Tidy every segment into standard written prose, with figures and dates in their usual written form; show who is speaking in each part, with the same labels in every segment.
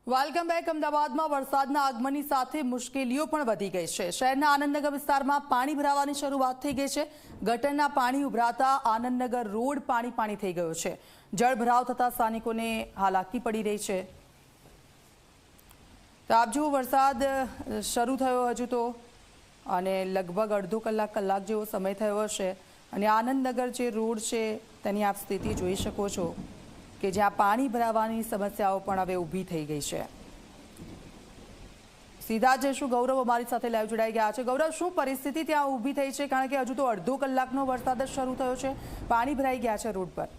Speaker 1: Welcome back. અમદાવાદમાં વરસાદના આગમનની સાથે મુશ્કેલીઓ પણ વધી ગઈ છે। શહેરના આનંદનગર વિસ્તારમાં પાણી ભરાવાની શરૂઆત થઈ ગઈ છે। ગટરના પાણી ઉભરાતા આનંદનગર રોડ પાણી થઈ ગયો છે। જળભરાવ થતા સ્થાનિકોને હાલાકી પડી રહી છે। તો આપ જુઓ, વરસાદ શરૂ થયો હજુ તો અને લગભગ અડધો કલાક જેવો સમય થયો હશે અને આનંદનગર જે રોડ છે તેની આપ સ્થિતિ જોઈ શકો છો કે જ્યાં પાણી ભરાવાની સમસ્યાઓ પણ હવે ઊભી થઈ ગઈ છે। સીધા જઈશું, ગૌરવ અમારી સાથે લાઈવ જોડાઈ ગયા છે। ગૌરવ, શું પરિસ્થિતિ ત્યાં ઊભી થઈ છે? કારણ કે હજુ તો અડધો કલાકનો વરસાદ જ શરૂ થયો છે, પાણી ભરાઈ ગયા છે રોડ પર।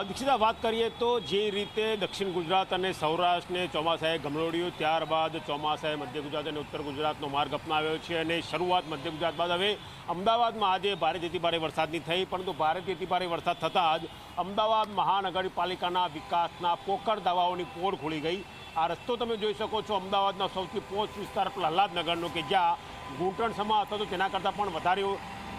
Speaker 2: દીક્ષિતા, વાત કરીએ તો જે રીતે દક્ષિણ ગુજરાત અને સૌરાષ્ટ્રને ચોમાસાએ ગમરોડ્યું, ત્યારબાદ ચોમાસાએ મધ્ય ગુજરાત અને ઉત્તર ગુજરાતનો માર્ગ અપનાવ્યો છે અને શરૂઆત મધ્ય ગુજરાત બાદ હવે અમદાવાદમાં આજે ભારેથી ભારે વરસાદની થઈ, પરંતુ ભારેથી ભારે વરસાદ થતાં જ અમદાવાદ મહાનગરપાલિકાના વિકાસના પોકળ દાવાઓની પોર ખુલી ગઈ। આ રસ્તો તમે જોઈ શકો છો, અમદાવાદનો સૌથી પોચ વિસ્તાર પ્રહલાદનગરનો, કે જ્યાં ઘૂંટણસમા હતો તો તેના કરતાં પણ વધારે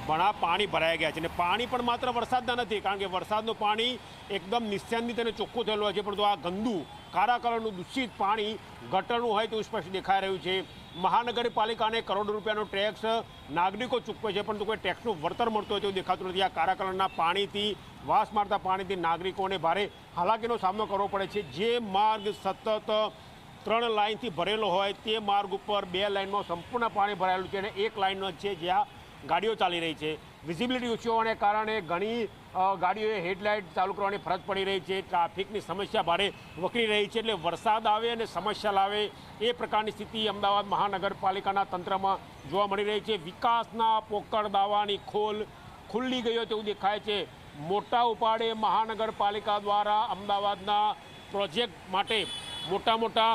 Speaker 2: ઘણા પાણી ભરાઈ ગયા છે અને પાણી પણ માત્ર વરસાદના નથી, કારણ કે વરસાદનું પાણી એકદમ નિશ્ચિત અને ચોખ્ખું થયેલું હોય છે, પરંતુ આ ગંદુ કાળા કલરનું દૂષિત પાણી ગટરનું હોય તેવું સ્પષ્ટ દેખાઈ રહ્યું છે। મહાનગરપાલિકાને કરોડો રૂપિયાનો ટેક્સ નાગરિકો ચૂકવે છે, પરંતુ કોઈ ટેક્સનું વળતર મળતું હોય તેવું દેખાતું નથી। આ કાળા કલરના પાણીથી, વાસ મારતા પાણીથી નાગરિકોને ભારે હાલાકીનો સામનો કરવો પડે છે। જે માર્ગ સતત 3 લાઇનથી ભરેલો હોય તે માર્ગ ઉપર 2 લાઇનમાં સંપૂર્ણ પાણી ભરાયેલું છે અને 1 લાઇનનો છે જ્યાં ગાડીઓ ચાલી રહી છે। વિઝિબિલિટી ઓછી હોવાને કારણે ઘણી ગાડીઓએ હેડલાઇટ ચાલુ કરવાની ફરજ પડી રહી છે। ટ્રાફિકની સમસ્યા ભારે વકરી રહી છે, એટલે વરસાદ આવે અને સમસ્યા લાવે એ પ્રકારની સ્થિતિ અમદાવાદ મહાનગરપાલિકાના તંત્રમાં જોવા મળી રહી છે। વિકાસના પોકળ દાવાની ખુલ્લી ગયો તેવું દેખાય છે। મોટા ઉપાડે મહાનગરપાલિકા દ્વારા અમદાવાદના પ્રોજેક્ટ માટે મોટા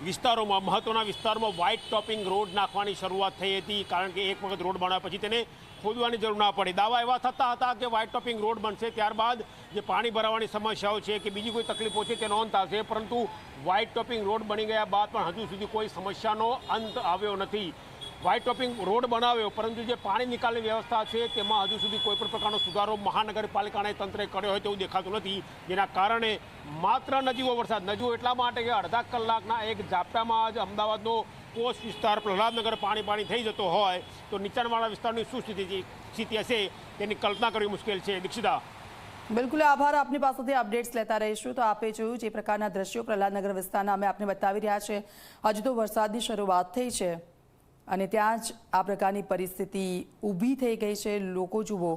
Speaker 2: વિસ્તારોમાં, મહત્વના વિસ્તારોમાં વ્હાઇટ ટોપિંગ રોડ નાખવાની શરૂઆત થઈ હતી, કારણ કે એક વખત રોડ બનાવ્યા પછી તેને ખોદવાની જરૂર ના પડે। દાવા એવા થતા હતા કે વ્હાઇટ ટોપિંગ રોડ બનશે, ત્યારબાદ જે પાણી ભરાવાની સમસ્યાઓ છે કે બીજી કોઈ તકલીફો છે તેનો અંત આવશે, પરંતુ વ્હાઇટ ટોપિંગ રોડ બની ગયા બાદ પણ હજુ સુધી કોઈ સમસ્યાનો અંત આવ્યો નથી। વ્હાઇટ ટોપિંગ રોડ બનાવ્યો, પરંતુ જે પાણી નિકાલની વ્યવસ્થા છે તેમાં હજુ સુધી કોઈ પણ પ્રકારનો સુધારો મહાનગરપાલિકાના તંત્રે કર્યો હોય તેવું દેખાતું નથી, જેના કારણે માત્ર નજીવો વરસાદ, નજીવો એટલા માટે કે અડધા કલાકના એક ઝાપટામાં જ અમદાવાદનો પોસ્ટ વિસ્તાર પ્રહલાદનગર પાણી થઈ જતો હોય તો નીચાણવાળા વિસ્તારની શું સ્થિતિ હશે તેની કલ્પના કરવી મુશ્કેલ છે। દીક્ષિતા,
Speaker 1: બિલકુલ આભાર। આપની પાસેથી અપડેટ્સ લેતા રહીશું। તો આપે જોયું જે પ્રકારના દ્રશ્યો પ્રહલાદનગર વિસ્તારના અમે આપને બતાવી રહ્યા છે। હજુ તો વરસાદની શરૂઆત થઈ છે અને ત્યાં જ આ પ્રકારની પરિસ્થિતિ ઊભી થઈ ગઈ છે। લોકો જુઓ,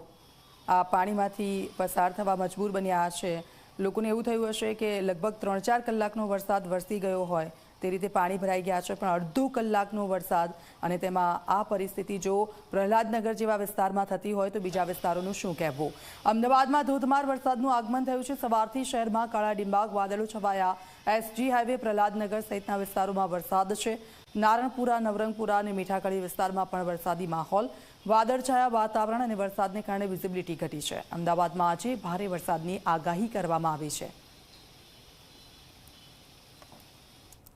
Speaker 1: આ પાણીમાંથી પસાર થવા મજબૂર બન્યા છે। લોકોને એવું થયું હશે કે લગભગ 3-4 કલાકનો વરસાદ વરસી ગયો હોય તે રીતે પાણી ભરાઈ ગયા છે, પણ અડધો કલાકનો વરસાદ અને તેમાં આ પરિસ્થિતિ જો પ્રહલાદનગર જેવા વિસ્તારમાં થતી હોય તો બીજા વિસ્તારોનું શું કહેવું। અમદાવાદમાં ધોધમાર વરસાદનું આગમન થયું છે। સવારથી શહેરમાં કાળા ડિંબાગ વાદળો છવાયા। એસજી હાઈવે પ્રહલાદનગર સહિતના વિસ્તારોમાં વરસાદ છે। નારણપુરા, નવરંગપુરા અને મીઠાકડી વિસ્તારમાં પણ વરસાદી માહોલ। વાદળછાયા વાતાવરણ અને વરસાદને કારણે વિઝિબિલિટી ઘટી છે। અમદાવાદમાં આજે ભારે વરસાદની આગાહી કરવામાં આવી છે।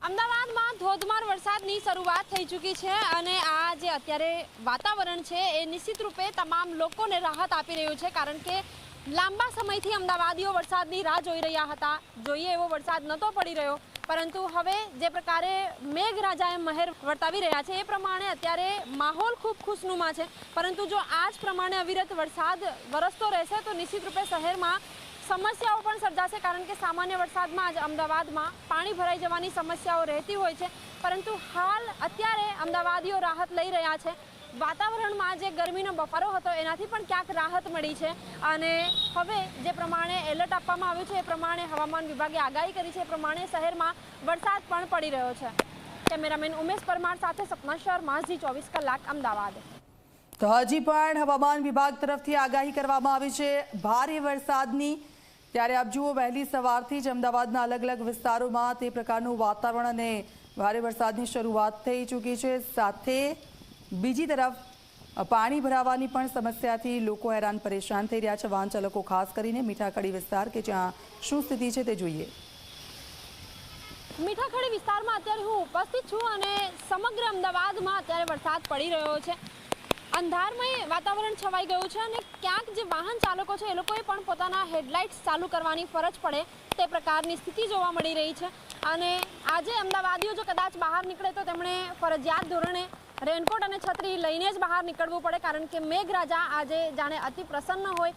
Speaker 3: અમદાવાદમાં ધોધમાર વરસાદની શરૂઆત થઈ ચૂકી છે અને આ જે અત્યારે વાતાવરણ છે એ નિશ્ચિત રૂપે તમામ લોકોને રાહત આપી રહ્યું છે, કારણ કે લાંબા સમયથી અમદાવાદીઓ વરસાદની રાહ જોઈ રહ્યા હતા। જોઈએ એવો વરસાદ નહોતો પડી રહ્યો, પરંતુ હવે જે પ્રકારે મેઘરાજાએ મહેર વર્તાવી રહ્યા છે એ પ્રમાણે અત્યારે માહોલ ખૂબ ખુશનુમા છે। પરંતુ જો આ જ પ્રમાણે અવિરત વરસાદ વરસતો રહેશે તો નિશ્ચિત રૂપે શહેરમાં સમસ્યાઓ પણ સર્જાશે, કારણ કે સામાન્ય વરસાદમાં જ અમદાવાદમાં પાણી ભરાઈ જવાની સમસ્યાઓ રહેતી હોય છે, પરંતુ હાલ અત્યારે અમદાવાદીઓ રાહત લઈ રહ્યા છે। વાતાવરણમાં જે ગરમીનો બફારો હતો એનાથી પણ ક્યાંક રાહત મળી છે અને હવે જે પ્રમાણે એલર્ટ આપવામાં આવ્યું છે એ પ્રમાણે હવામાન વિભાગે આગાહી કરી છે એ પ્રમાણે શહેરમાં વરસાદ પણ પડી રહ્યો છે। કેમેરામેન ઉમેશ પરમાર સાથે સપના શર્મા, ઝી24 કલાક, અમદાવાદ।
Speaker 1: તો હજી પણ હવામાન વિભાગ તરફથી આગાહી કરવામાં આવી છે ભારે વરસાદની। ત્યારે આપ જુઓ, વહેલી સવારથી જ અમદાવાદના અલગ વિસ્તારોમાં તે પ્રકારનું વાતાવરણ અને ભારે વરસાદની શરૂઆત થઈ ચૂકી છે। સાથે બીજી તરફ પાણી ભરાવાની પણ સમસ્યાથી લોકો હેરાન પરેશાન થઈ રહ્યા છે। વાહન ચાલકો ખાસ કરીને મીઠાકડી વિસ્તાર કે જ્યાં શું સ્થિતિ છે તે જોઈએ।
Speaker 3: મીઠાખડી વિસ્તારમાં અત્યારે હું ઉપસ્થિત છું અને સમગ્ર અમદાવાદમાં અત્યારે વરસાદ પડી રહ્યો છે। અંધારમય વાતાવરણ છવાઈ ગયું છે અને ક્યાંક જે વાહન ચાલકો છે એ લોકોએ પણ પોતાના હેડલાઇટ્સ ચાલુ કરવાની ફરજ પડે તે પ્રકારની સ્થિતિ જોવા મળી રહી છે અને આજે અમદાવાદીઓ જો કદાચ બહાર નીકળે તો તેમણે ફરજિયાત ધોરણે રેનકોટ અને છત્રી લઈને જ બહાર નીકળવું પડે, કારણ કે મેઘરાજા આજે જાણે અતિ પ્રસન્ન હોય.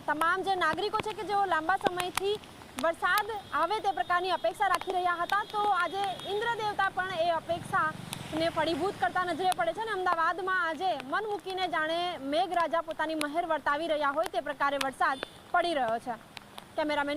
Speaker 3: તમામ જે નાગરિકો છે કે જેઓ લાંબા સમયથી વરસાદ આવે તે પ્રકારની અપેક્ષા રાખી રહ્યા હતા, તો આજે ઇન્દ્ર દેવતા પણ એ અપેક્ષાને ફળીભૂત કરતા નજરે પડે છે અને અમદાવાદમાં આજે મન મૂકીને જાણે મેઘરાજા પોતાની મહેર વર્તાવી રહ્યા હોય તે પ્રકારે વરસાદ પડી રહ્યો છે. કેમેરામેન